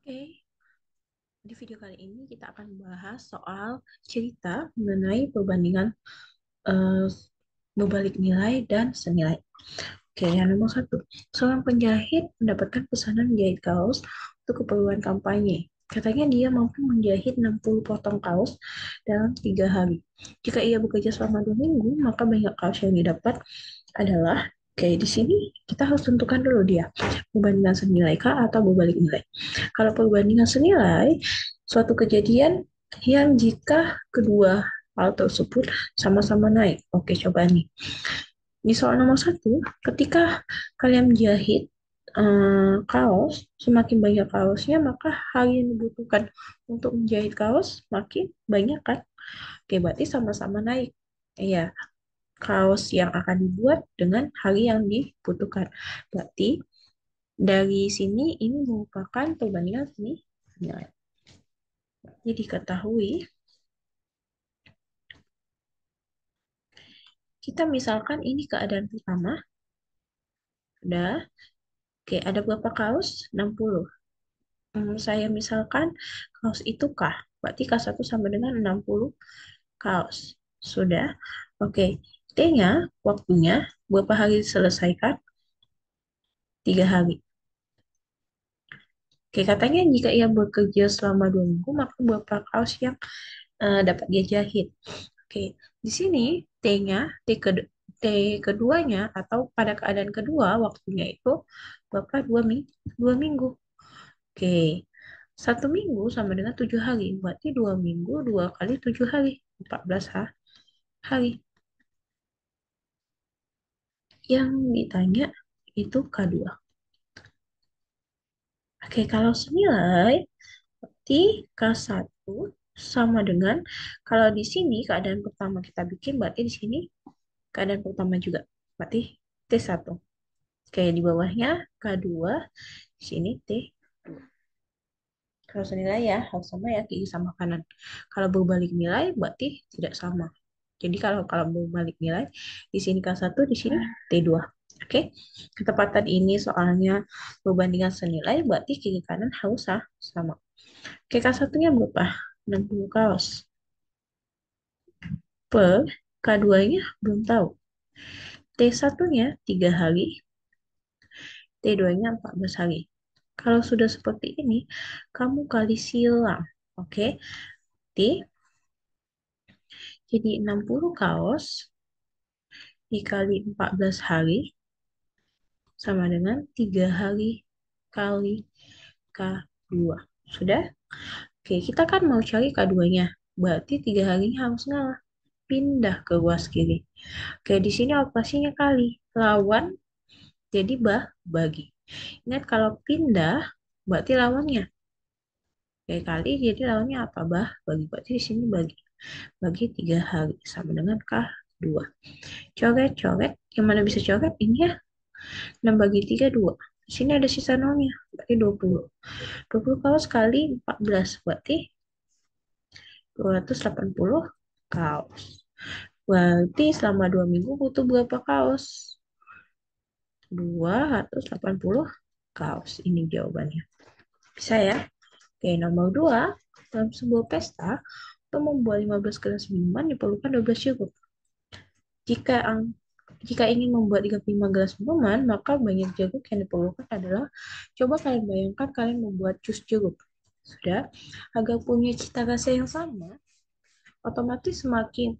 Oke, di video kali ini kita akan bahas soal cerita mengenai perbandingan eh, berbalik nilai dan senilai. Oke, yang nomor satu. Seorang penjahit mendapatkan pesanan menjahit kaos untuk keperluan kampanye. Katanya dia mampu menjahit 60 potong kaos dalam 3 hari. Jika ia bekerja selama 2 minggu, maka banyak kaos yang didapat adalah, oke, di sini kita harus tentukan dulu dia, perbandingan senilai kah atau berbalik nilai. Kalau perbandingan senilai, suatu kejadian yang jika kedua hal tersebut sama-sama naik. Oke, coba nih. Di soal nomor satu, ketika kalian menjahit kaos, semakin banyak kaosnya, maka hal yang dibutuhkan untuk menjahit kaos makin banyak kan? Oke, berarti sama-sama naik. Iya, kaos yang akan dibuat dengan hari yang dibutuhkan. Berarti dari sini ini merupakan perbandingan sini nilai. Jadi diketahui, kita misalkan ini keadaan pertama, udah, oke, ada berapa kaos? 60. Saya misalkan kaos itu K, berarti K1 sama dengan 60 kaos. Sudah, oke, T-nya, waktunya, berapa hari diselesaikan? 3 hari. Oke, katanya jika ia bekerja selama 2 minggu, maka berapa kaos yang dapat dia jahit. Oke, di sini T-nya, T keduanya atau pada keadaan kedua waktunya itu berapa? 2 minggu. Oke, 1 minggu sama dengan 7 hari. Berarti 2 minggu, 2 kali 7 hari. 14 hari. Yang ditanya itu K2. Oke, kalau senilai, berarti K1 sama dengan, kalau di sini keadaan pertama kita bikin, berarti di sini keadaan pertama juga. Berarti T1. Oke, di bawahnya K2, di sini T2. Kalau senilai ya harus sama ya, kiri sama kanan. Kalau berbalik nilai berarti tidak sama. Jadi kalau kalau berbalik nilai, di sini K1, di sini T2. Oke, ketepatan ini soalnya perbandingan senilai, berarti kiri kanan harus sama. Oke, K1-nya berapa? 60 kaos. Per K2-nya belum tahu. T1-nya 3 hari, T2-nya 14 hari. Kalau sudah seperti ini, kamu kali silang. Oke, T jadi 60 kaos dikali 14 hari sama dengan 3 hari kali K2. Sudah? Oke, kita kan mau cari K2-nya. Berarti 3 harinya harus ngalah. Pindah ke ruas kiri. Oke, di sini operasinya kali. Lawan jadi bagi. Ingat kalau pindah berarti lawannya. Oke, kali jadi lawannya apa? Bagi. Berarti di sini bagi. Bagi 3 hari sama dengan K2. Coret-coret. Yang mana bisa coret? Ini ya. 6 bagi 3, 2. Di sini ada sisa nolnya. Berarti 20. 20 kaos kali 14. Berarti 280 kaos. Berarti selama 2 minggu butuh berapa kaos? 280 kaos. Ini jawabannya. Bisa ya? Oke, nomor 2. Dalam sebuah pesta, untuk membuat 15 gelas minuman diperlukan 12 cukup. Jika jika ingin membuat 35 gelas minuman, maka banyak jeruk yang diperlukan adalah, coba kalian bayangkan kalian membuat jus jeruk. Sudah, agar punya cita rasa yang sama, otomatis semakin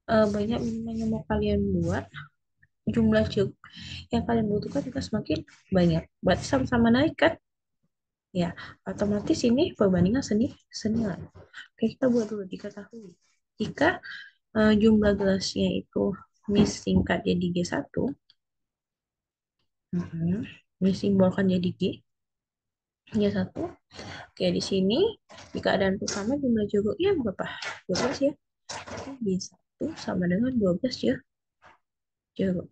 banyak minuman yang mau kalian buat, jumlah jeruk yang kalian butuhkan juga semakin banyak. Berarti sama-sama naik kan? Ya, otomatis ini perbandingan senilai. Oke, kita buat dulu diketahui. Jika jumlah gelasnya itu disingkat jadi G1, disimbolkan jadi G1. Oke, di sini di keadaan pertama jumlah jeruknya berapa? 12 ya. G1 sama dengan 12 ya jeruk.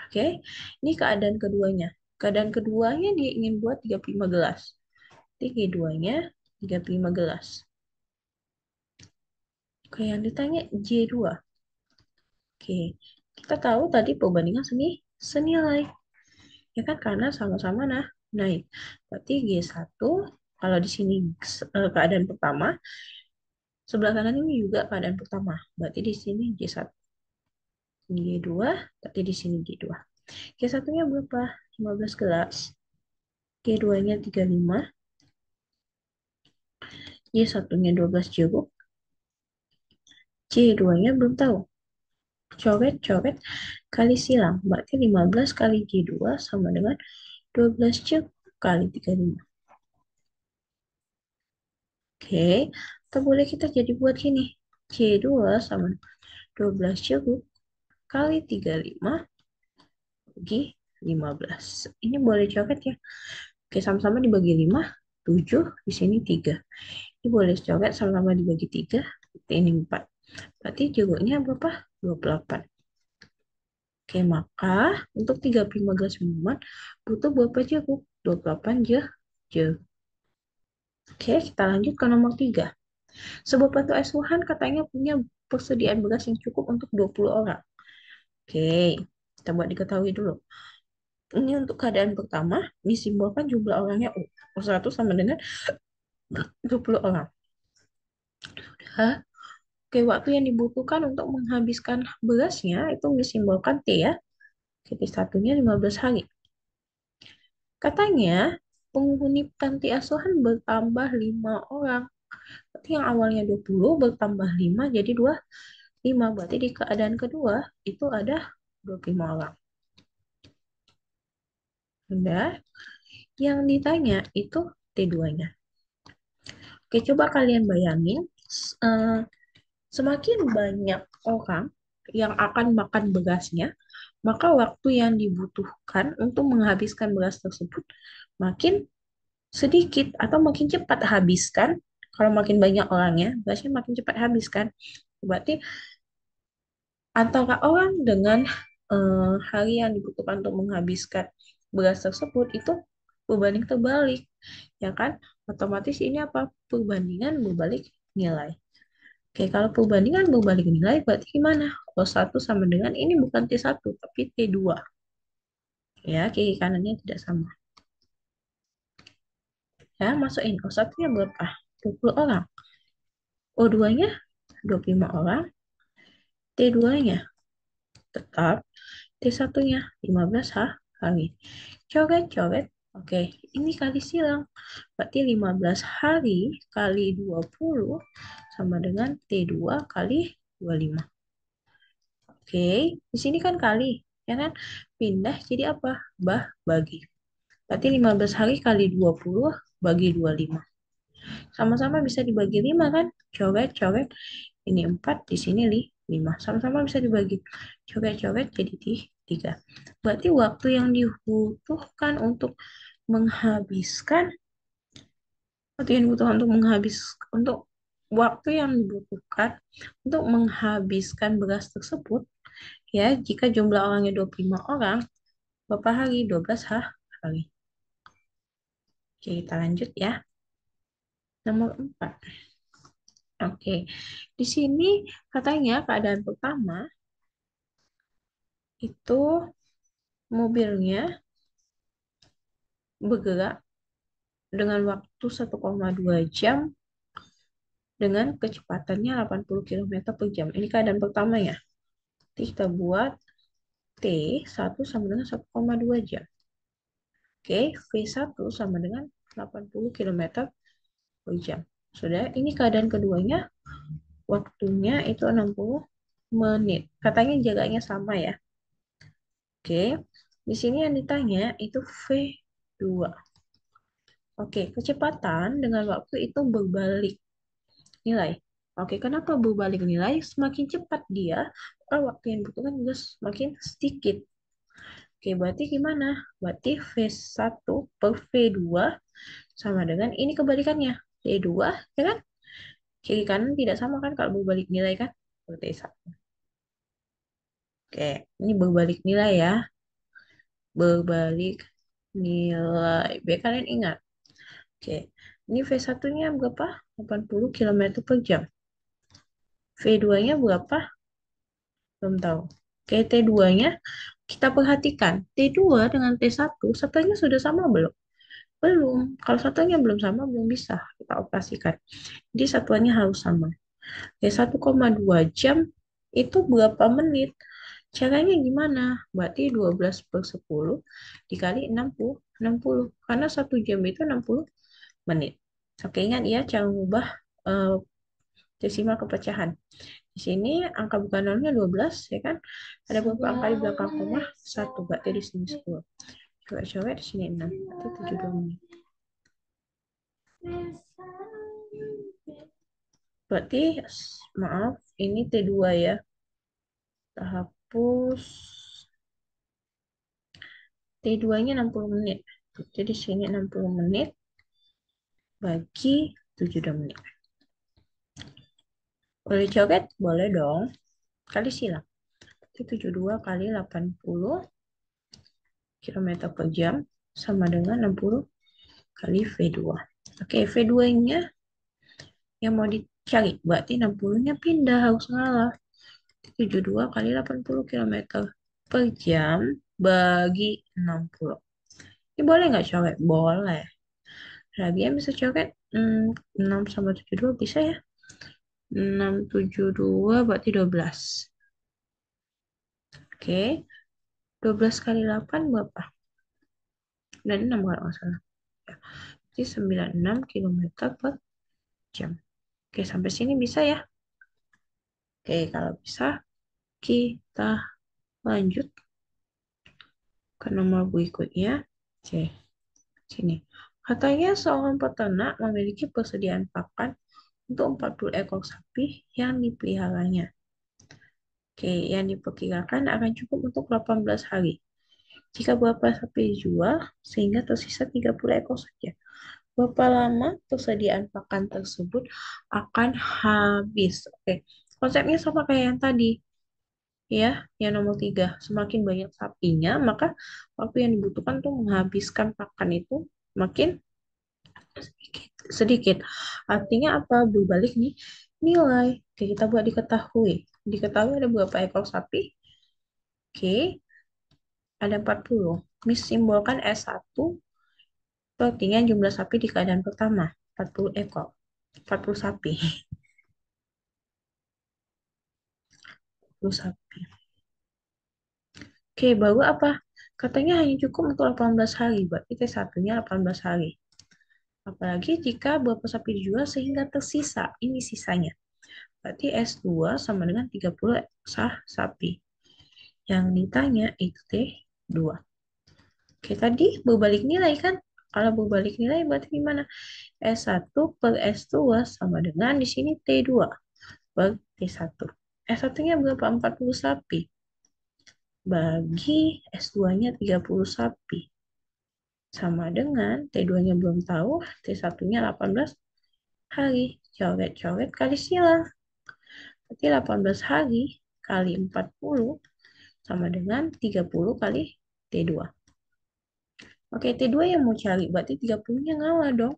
Oke, ini keadaan keduanya. Keadaan keduanya dia ingin buat 35 gelas. Jadi G2-nya 35 gelas. Oke, yang ditanya J2. Oke, kita tahu tadi perbandingan senilai. Ya kan, karena sama-sama naik. Berarti G1 Kalau di sini keadaan pertama, sebelah kanan ini juga keadaan pertama. Berarti di sini J1, G2, berarti di sini G2. G1-nya berapa? 15 gelas. G2-nya 35. G1-nya 12 jeruk. G2-nya belum tahu. Coret-coret kali silang. Berarti 15 kali G2 sama dengan 12 jeruk kali 35. Oke, atau boleh kita jadi buat gini. C2 sama 12 jeruk kali 35 bagi 15. Ini boleh coret ya. Oke, sama-sama dibagi 5, 7, di sini 3. Ini boleh coret sama-sama dibagi 3, ini 4. Berarti jeruknya berapa? 28. Oke, maka untuk 35 gelas minuman butuh berapa jeruk? 28 jeruk. Oke, kita lanjut ke nomor 3. Sebuah panti asuhan katanya punya persediaan beras yang cukup untuk 20 orang. Oke, kita buat diketahui dulu. Ini untuk keadaan pertama, disimbolkan jumlah orangnya U1 sama dengan 20 orang. Hah? Oke, waktu yang dibutuhkan untuk menghabiskan berasnya itu disimbolkan T ya. Oke, T1-nya 15 hari. Katanya, penghuni panti asuhan bertambah 5 orang. Berarti yang awalnya 20 bertambah 5 jadi 25. Berarti di keadaan kedua itu ada 25 orang. Udah. Yang ditanya itu T2-nya. Oke, coba kalian bayangin, eh, semakin banyak orang yang akan makan berasnya, maka waktu yang dibutuhkan untuk menghabiskan beras tersebut makin sedikit atau makin cepat habiskan. Kalau makin banyak orangnya, berasnya makin cepat habiskan. Berarti antara orang dengan hari yang dibutuhkan untuk menghabiskan beras tersebut itu berbanding terbalik, ya kan? Otomatis ini apa? Perbandingan berbalik nilai. Oke, kalau perbandingan berbalik nilai berarti gimana? O1 sama dengan ini bukan T1 tapi T2. Ya, kiri kanannya tidak sama. Ya, masukin O1-nya berapa? 20 orang. O2-nya 25 orang. T2-nya tetap. T1-nya 15 hari. Coret-coret. Oke, ini kali silang. Berarti 15 hari kali 20 sama dengan T2 kali 25. Oke, di sini kan kali, ya kan? Pindah jadi apa? Bagi. Berarti 15 hari kali 20 bagi 25. Sama-sama bisa dibagi 5 kan? Coret-coret. Ini 4, di sini 5. Sama-sama bisa dibagi. Coret-coret jadi 3. Berarti waktu yang dibutuhkan untuk menghabiskan, waktu yang dibutuhkan untuk untuk waktu yang dibutuhkan untuk menghabiskan beras tersebut, ya, jika jumlah orangnya 25 orang, berapa hari? 12 hari. Oke, kita lanjut ya. Nomor 4. Oke, di sini katanya keadaan pertama itu mobilnya bergerak dengan waktu 1,2 jam dengan kecepatannya 80 km per jam. Ini keadaan pertama ya. Nanti kita buat T1 sama dengan 1,2 jam. Oke, V1 sama dengan 80 km per jam. Sudah, ini keadaan keduanya, waktunya itu 60 menit. Katanya jaganya sama ya. Oke, di sini yang ditanya itu V2. Oke, kecepatan dengan waktu itu berbalik nilai. Oke, kenapa berbalik nilai? Semakin cepat dia, maka waktu yang dibutuhkan juga semakin sedikit. Oke, berarti gimana? Berarti V1 per V2 sama dengan ini kebalikannya. V2, ya kan? Kiri kanan tidak sama kan kalau berbalik nilai kan? Seperti satu. Oke, ini berbalik nilai ya. Berbalik nilai. Biar kalian ingat. Oke, ini V1-nya berapa? 80 km per jam. V2-nya berapa? Belum tahu. Oke, T2-nya kita perhatikan. T2 dengan T1, satunya sudah sama belum? Belum. Kalau satuannya belum sama, belum bisa kita operasikan. Jadi satuannya harus sama. Ya, 1,2 jam itu berapa menit? Caranya gimana? Berarti 12/10 dikali 60. 60. Karena 1 jam itu 60 menit. Oke, ingat ya cara mengubah eh, desimal ke pecahan. Di sini angka bukan nolnya 12, ya kan? Ada beberapa angka di belakang koma, 1. Berarti di sini 10. Coba-coba di sini 6. Berarti 72 menit. Berarti, maaf, ini T2 ya. Kita hapus. T2-nya 60 menit. Jadi sini 60 menit bagi 72 menit. Boleh coret? Boleh dong. Kali silang. Jadi 72 kali 80 km per jam sama dengan 60 kali V2. Oke, V2-nya yang mau dicari. Berarti 60-nya pindah, harus ngalah. 72 kali 80 km per jam bagi 60. Ini boleh nggak coret? Boleh. Rabian bisa coret 6 sama 72 bisa ya. 6, 7, 2 berarti 12. Oke. 12 kali 8 berapa? 96 kalau nggak salah. Ya. Jadi 96 km per jam. Oke, sampai sini bisa ya. Oke, kalau bisa kita lanjut ke nomor berikutnya. Oke, sini. Katanya seorang peternak memiliki persediaan pakan untuk 40 ekor sapi yang dipeliharanya. Oke, yang diperkirakan akan cukup untuk 18 hari. Jika berapa sapi dijual, sehingga tersisa 30 ekor saja. Berapa lama persediaan pakan tersebut akan habis? Oke, konsepnya sama kayak yang tadi, ya, yang nomor 3. Semakin banyak sapinya, maka waktu yang dibutuhkan untuk menghabiskan pakan itu makin sedikit. Sedikit. Artinya apa? Berbalik nih nilai. Oke, kita buat diketahui. Diketahui ada berapa ekor sapi? Oke, ada 40. Simbolkan S1 pentingnya jumlah sapi di keadaan pertama. 40 ekor. 40 sapi. 40 sapi. Oke, baru apa? Katanya hanya cukup untuk 18 hari. Berarti T1-nya 18 hari. Apalagi jika beberapa sapi dijual sehingga tersisa. Ini sisanya. Berarti S2 sama dengan 30 sah sapi. Yang ditanya itu T2. Oke, tadi berbalik nilai kan? Kalau berbalik nilai berarti gimana? S1 per S2 sama dengan di sini T2 per T1. S1-nya berapa? 40 sapi. Bagi S2-nya 30 sapi. Sama dengan T2-nya belum tahu, T1-nya 18 hari. Coret-coret kali silang. Berarti 18 hari kali 40 sama dengan 30 kali T2. Oke, T2 yang mau cari, berarti 30-nya ngalah dong.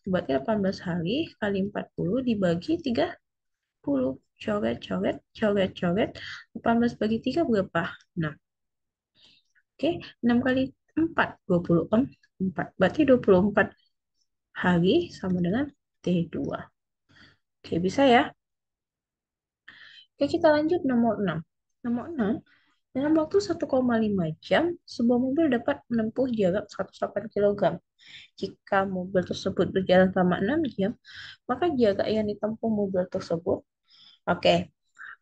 Berarti 18 hari kali 40 dibagi 30. Coret, coret, coret, coret. 18 bagi 3 berapa? 6. Oke, 6 kali 4, 24. Berarti 24 hari sama dengan T2. Oke, bisa ya? Oke, kita lanjut nomor 6. Nomor 6, dalam waktu 1,5 jam, sebuah mobil dapat menempuh jarak 108 km. Jika mobil tersebut berjalan selama 6 jam, maka jarak yang ditempuh mobil tersebut. Oke,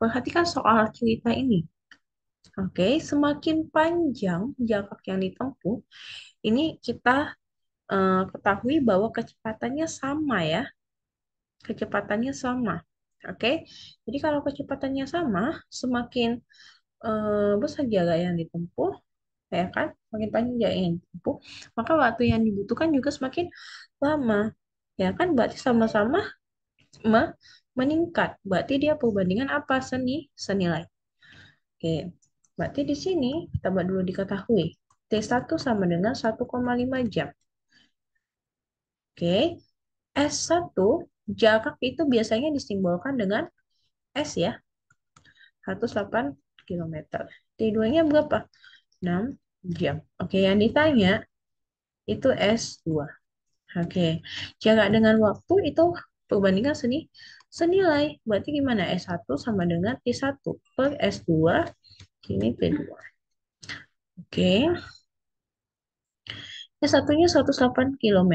perhatikan soal cerita ini. Oke, semakin panjang jarak yang ditempuh, ini kita ketahui bahwa kecepatannya sama ya. Kecepatannya sama. Oke, jadi kalau kecepatannya sama, semakin besar jarak yang ditempuh, ya kan? Semakin panjang jarak yang ditempuh, maka waktu yang dibutuhkan juga semakin lama. Ya kan? Berarti sama-sama meningkat. Berarti dia perbandingan apa? Senilai. Oke, berarti di sini kita buat dulu diketahui. T1 sama dengan 1,5 jam. Oke, S1 jarak itu biasanya disimbolkan dengan S ya, 108 km. T2-nya berapa? 6 jam. Oke, yang ditanya itu S2. Oke, jarak dengan waktu itu perbandingan senilai. Berarti gimana? S1 sama dengan T1 per S2, ini T2. Oke, S1-nya 108 km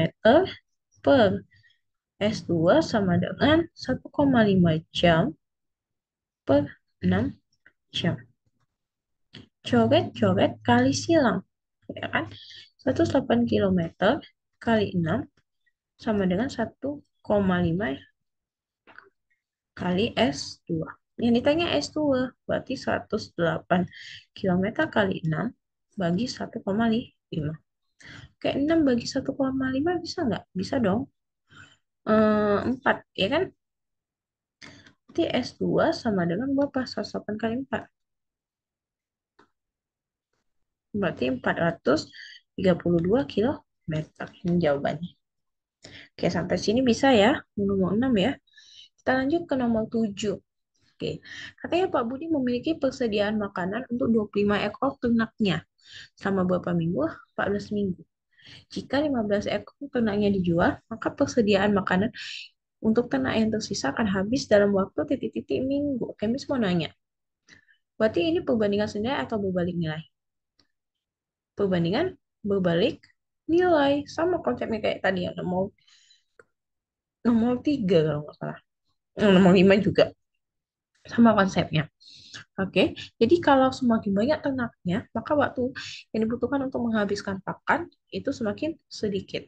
per S2 sama dengan 1,5 jam per 6 jam. Coret-coret kali silang. Ya kan? 108 km kali 6 sama dengan 1,5 kali S2. Yang ditanya S2, berarti 108 km kali 6 bagi 1,5. Kayak 6 bagi 1,5 bisa nggak? Bisa dong. 4, ya kan? Berarti S2 sama dengan berapa? 108 kali 4. Berarti 432 km. Ini jawabannya. Oke, sampai sini bisa ya. Nomor 6 ya. Kita lanjut ke nomor 7. Oke. Katanya Pak Budi memiliki persediaan makanan untuk 25 ekor ternaknya. Selama berapa minggu? 14 minggu. Jika 15 ekor ternaknya dijual, maka persediaan makanan untuk ternak yang tersisa akan habis dalam waktu titik-titik minggu. Kemis mau nanya. Berarti ini perbandingan senilai atau berbalik nilai? Perbandingan berbalik nilai. Sama konsepnya kayak tadi yang nomor 3 kalau nggak salah. Nomor 5 juga. Sama konsepnya. Oke, jadi kalau semakin banyak ternaknya, maka waktu yang dibutuhkan untuk menghabiskan pakan itu semakin sedikit.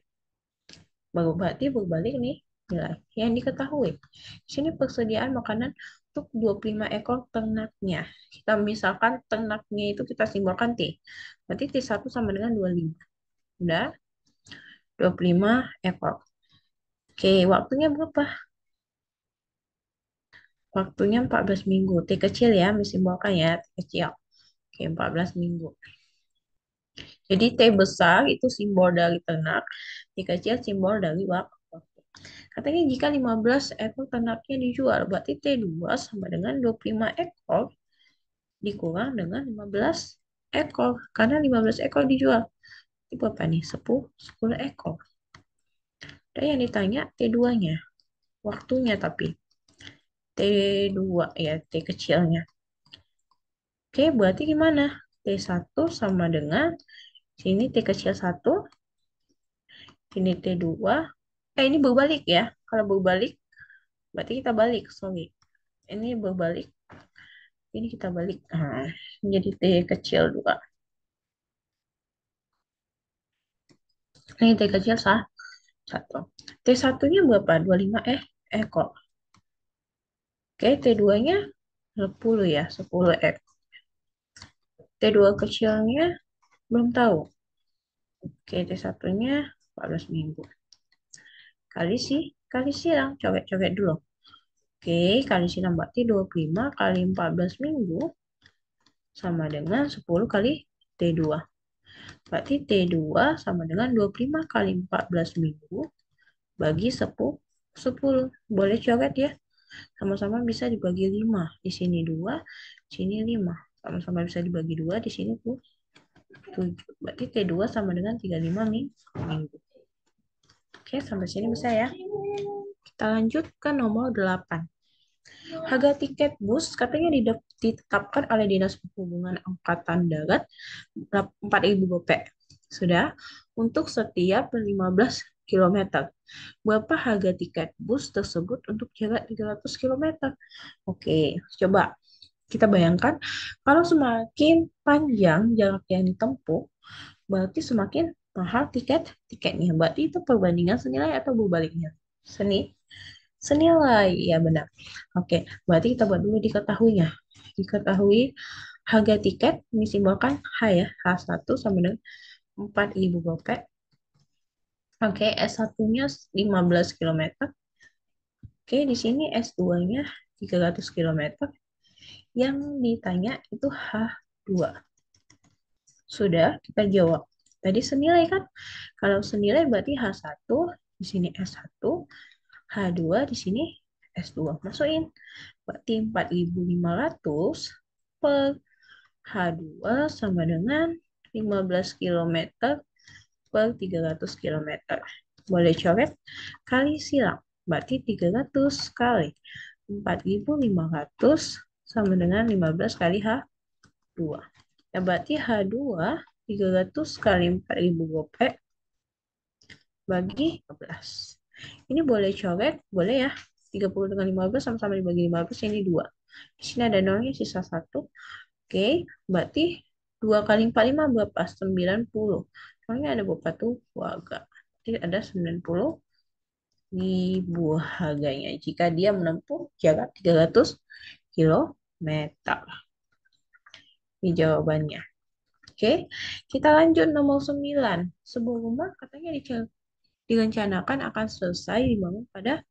Baru berarti berbalik nih nilai yang diketahui. Di sini persediaan makanan untuk 25 ekor ternaknya. Kita misalkan ternaknya itu kita simbolkan T. Berarti T1 sama dengan 25. Udah 25 ekor. Oke, waktunya berapa? Waktunya 14 minggu. T kecil ya, disimbolkan ya, T kecil. Oke, 14 minggu. Jadi T besar itu simbol dari ternak, T kecil simbol dari waktu. Katanya jika 15 ekor ternaknya dijual, berarti T2 sama dengan 25 ekor dikurang dengan 15 ekor. Karena 15 ekor dijual. Itu berapa nih? 10 ekor. Dan yang ditanya T2-nya. Waktunya tapi. T2 ya, T kecilnya. Oke, berarti gimana? T1 sama dengan sini T kecil 1, sini T2. Ini berbalik ya. Kalau berbalik, berarti kita balik. Sorry. Ini berbalik. Ini kita balik. Jadi T kecil 2. Ini T kecil 1. T1-nya berapa? 25 ekor. Oke, T2-nya 10 ya. 10 ekor. T2 kecilnya belum tahu. Oke, T1-nya 14 minggu. Kali silang. Coret-coret dulu. Oke, kali silang berarti 25 kali 14 minggu sama dengan 10 kali T2. Berarti T2 sama dengan 25 kali 14 minggu bagi 10. Boleh coret ya. Sama-sama bisa dibagi 5. Di sini 2, di sini 5. Sama-sama bisa dibagi 2, di sini 7. Berarti T2 sama dengan 35 minggu. Oke, sampai sini bisa ya. Kita lanjut ke nomor 8. Harga tiket bus katanya ditetapkan oleh Dinas Perhubungan Angkatan Darat 4.000 Rp. Sudah untuk setiap 15 km. Berapa harga tiket bus tersebut untuk jarak 300 km? Oke, coba kita bayangkan kalau semakin panjang jarak yang ditempuh, berarti semakin mahal tiketnya. Berarti itu perbandingan senilai atau berbaliknya? Senilai, ya benar. Oke, berarti kita buat dulu diketahuinya. Diketahui harga tiket disimbolkan H ya, H1 sama dengan 4.000 Rp. Oke, S1-nya 15 km. Oke, di sini S2-nya 300 km. Yang ditanya itu H2. Sudah, kita jawab. Tadi senilai kan? Kalau senilai berarti H1, di sini S1, H2, di sini S2. Masukin. Berarti 4.500 per H2 sama dengan 15 km per 300 km. Boleh coret, kali silang. Berarti 300 kali 4.500 sama dengan 15 kali H2. Ya, berarti H2 300 kali 4.000 gope bagi 15. Ini boleh coret, boleh ya. 30 dengan 15 sama-sama dibagi 15, ini 2. Di sini ada nolnya, sisa 1. Oke, berarti 2 kali 45 berapa? 90. Soalnya ada berapa tuh? Agak. Jadi ada 90.000 harganya jika dia menempuh jarak 300 kilometer. Ini jawabannya. Oke, kita lanjut nomor 9. Sebuah rumah katanya direncanakan akan selesai dibangun pada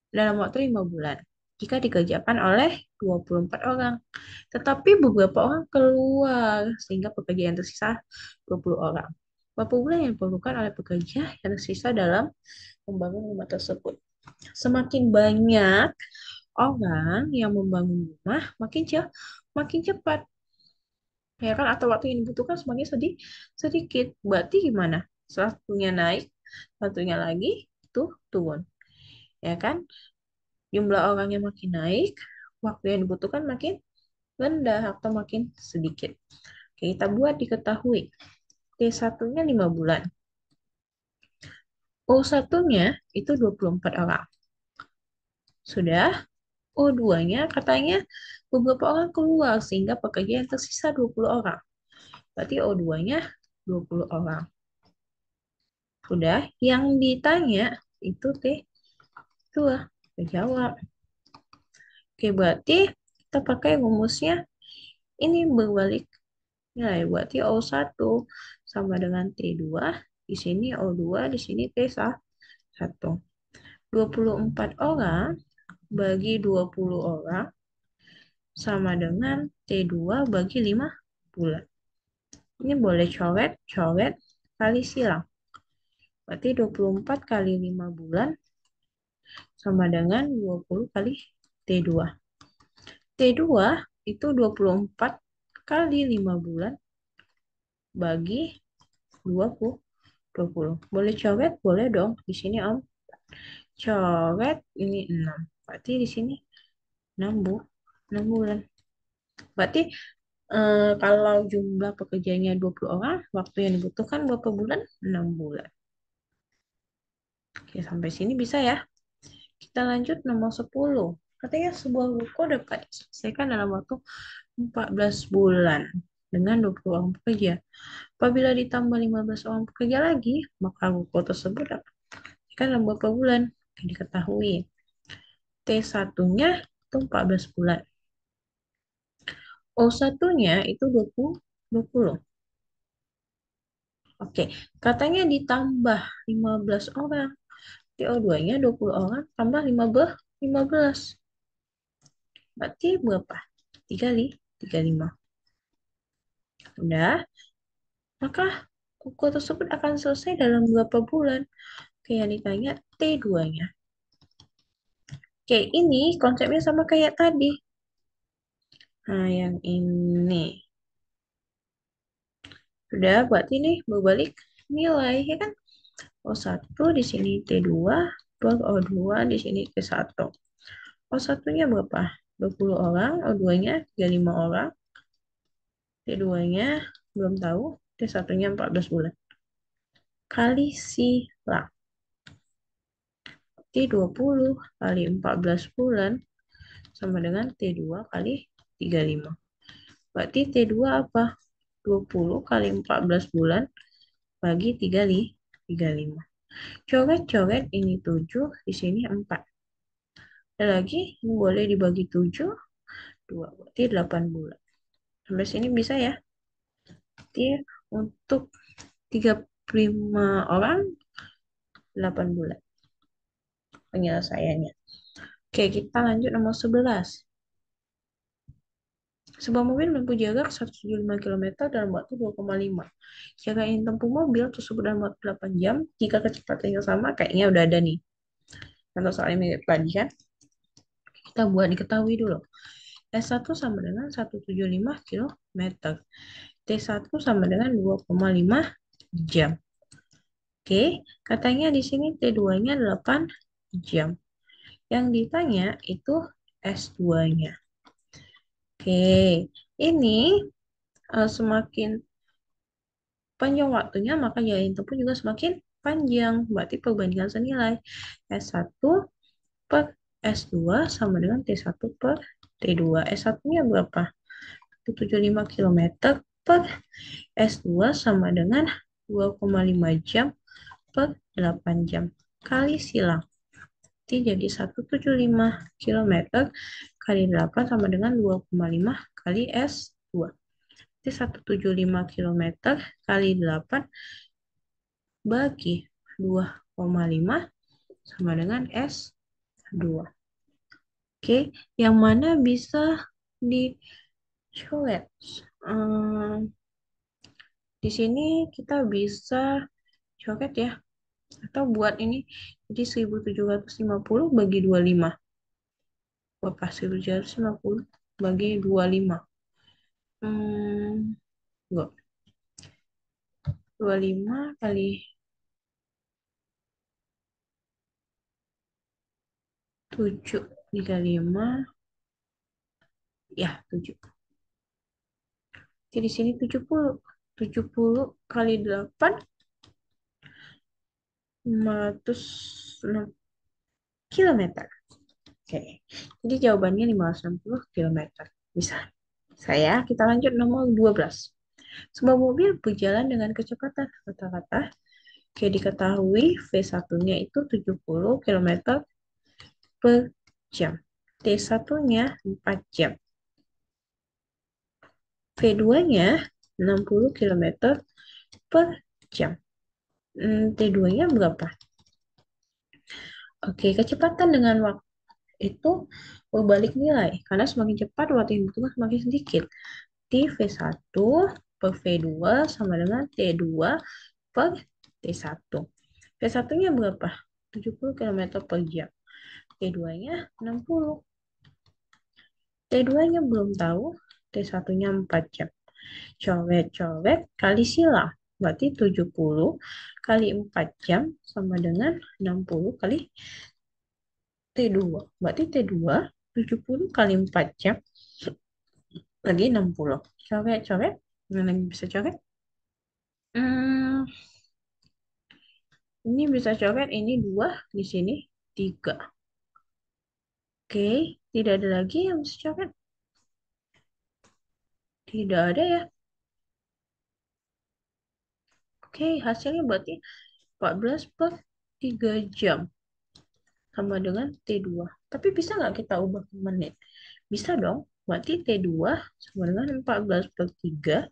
dalam waktu 5 bulan jika dikerjakan oleh 24 orang. Tetapi beberapa orang keluar sehingga pekerja yang tersisa 20 orang. Berapa bulan yang diperlukan oleh pekerja yang tersisa dalam membangun rumah tersebut? Semakin banyak orang yang membangun rumah, makin cepat. Ya kan? Atau waktu yang dibutuhkan semakin sedikit. Berarti gimana? Satunya naik, satunya lagi itu turun. Ya kan? Jumlah orangnya makin naik, waktu yang dibutuhkan makin rendah atau makin sedikit. Oke, kita buat diketahui. T1-nya 5 bulan. O1-nya itu 24 orang. Sudah. O2-nya katanya beberapa orang keluar sehingga pekerja yang tersisa 20 orang. Berarti O2-nya 20 orang. Sudah. Yang ditanya itu T2. Terjawab. Oke, berarti kita pakai rumusnya ini berbalik nilai. Berarti O1 sama dengan T2. Di sini O2, di sini T1. 24 orang bagi 20 orang sama dengan T2 bagi 5 bulan. Ini boleh coret, coret, kali silang. Berarti 24 kali 5 bulan sama dengan 20 kali T2. T2 itu 24 kali 5 bulan bagi 20. 20. Boleh coret? Boleh dong. Di sini Om. Coret ini 6. Berarti di sini 6 6 bulan. Berarti kalau jumlah pekerjanya 20 orang, waktu yang dibutuhkan berapa bulan? 6 bulan. Oke, sampai sini bisa ya. Kita lanjut nomor 10. Katanya sebuah ruko dapat diselesaikan dalam waktu 14 bulan dengan 20 orang pekerja. Apabila ditambah 15 orang pekerja lagi, maka ruko tersebut dapat diselesaikan dalam berapa bulan? Diketahui. T1-nya itu 14 bulan. O1-nya itu 20. Oke, katanya ditambah 15 orang. TO2-nya 20 orang tambah 15. Berarti berapa? 3 kali 35. Udah, maka buku tersebut akan selesai dalam berapa bulan? Oke, yang ditanya T2-nya. Oke, ini konsepnya sama kayak tadi. Nah, yang ini. Sudah, berarti ini berbalik nilai, ya kan? O1 di sini T2, per O2 di sini T1. O1-nya berapa? 20 orang, O2-nya 35 orang, T2-nya belum tahu, T1-nya 14 bulan. Kali silang. Berarti 20 kali 14 bulan sama dengan T2 kali 35. Berarti T2 apa? 20 kali 14 bulan bagi 35. Coret-coret ini 7, di sini 4. Ada lagi, ini boleh dibagi 7, 2, berarti 8 bulan. Sampai sini bisa ya. Berarti untuk 35 orang, 8 bulan penyelesaiannya. Oke, kita lanjut nomor 11. Sebuah mobil menempuh jarak 175 km dalam waktu 2,5. Jika ingin tempuh mobil tersebut dalam waktu 8 jam, jika kecepatannya sama, kayaknya udah ada nih. Contoh soalnya mirip tadi kan. Kita buat diketahui dulu. S1 sama dengan 175 km. T1 sama dengan 2,5 jam. Oke, katanya di sini T2-nya 8 jam. Yang ditanya itu S2-nya. Oke, ini semakin panjang waktunya, maka jarak tempuh juga semakin panjang. Berarti perbandingan senilai. S1 per S2 sama dengan T1 per T2. S1-nya berapa? 75 kilometer per S2 sama dengan 2,5 jam per 8 jam. Kali silang. Jadi 175 kilometer kali 8 sama dengan 2,5 kali S2. Jadi 175 kilometer kali 8 bagi 2,5 sama dengan S2. Oke, yang mana bisa dicoret? Hmm, di sini kita bisa coret ya, atau buat ini. Jadi 1750 bagi 25. Berapa? 1750 bagi 25. Hmm, enggak. 25 kali 7 35, ya 7. Jadi di sini 70. 70 kali 8, 506 kilometer. Oke. Jadi jawabannya 560 kilometer. Bisa. Saya, kita lanjut nomor 12. Sebuah mobil berjalan dengan kecepatan rata-rata. Oke, diketahui V1-nya itu 70 kilometer per jam. T1-nya 4 jam. V2-nya 60 kilometer per jam. T2-nya berapa? Oke, kecepatan dengan waktu itu berbalik nilai. Karena semakin cepat waktu yang dibutuhkan semakin sedikit. T V1 per V2 sama dengan T2 per T1. V1-nya berapa? 70 kilometer per jam. T2-nya 60. T2-nya belum tahu. T1-nya 4 jam. Coret-coret kali silang. Berarti 70 kali 4 jam sama dengan 60 kali T2. Berarti T2 70 kali 4 jam lagi 60. Coret-coret. Mana lagi bisa coret? Hmm, ini bisa coret. Ini 2. Di sini 3. Oke. Tidak ada lagi yang bisa coret. Tidak ada ya. Oke. Hasilnya berarti 14 per 3 jam. Sama dengan T2. Tapi bisa nggak kita ubah ke menit? Bisa dong. Berarti T2 sama dengan 14 per 3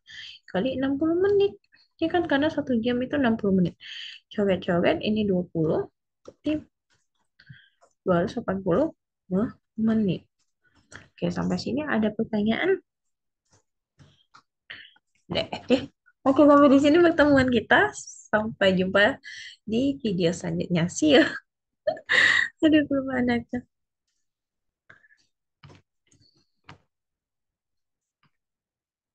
kali 60 menit. Ya kan karena 1 jam itu 60 menit. Coret-coret ini 20. Berarti 280 menit. Oke, sampai sini ada pertanyaan? Deh, deh. Oke, sampai di sini pertemuan kita. Sampai jumpa di video selanjutnya. See you. Aduh, belum ada.